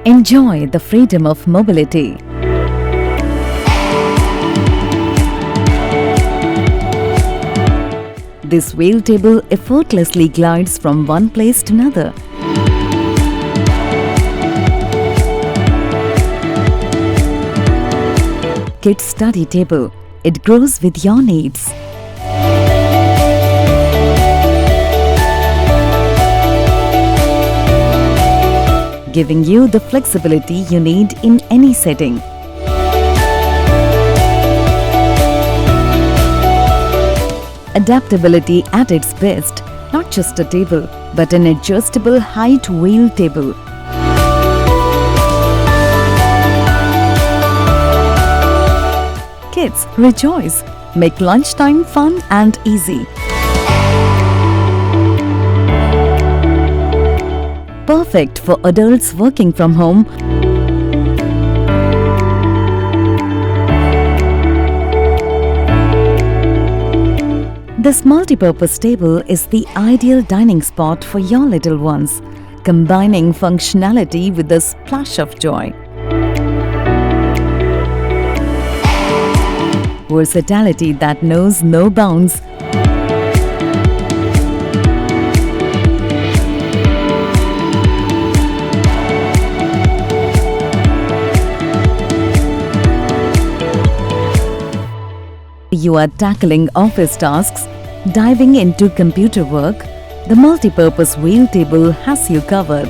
Enjoy the freedom of mobility. This wheel table effortlessly glides from one place to another. Kids study table. It grows with your needs. Giving you the flexibility you need in any setting. Adaptability at its best, not just a table, but an adjustable height wheel table. Kids, rejoice! Make lunchtime fun and easy. Perfect for adults working from home. This multi-purpose table is the ideal dining spot for your little ones, combining functionality with a splash of joy. Versatility that knows no bounds. You are tackling office tasks, diving into computer work, the multi-purpose wheel table has you covered.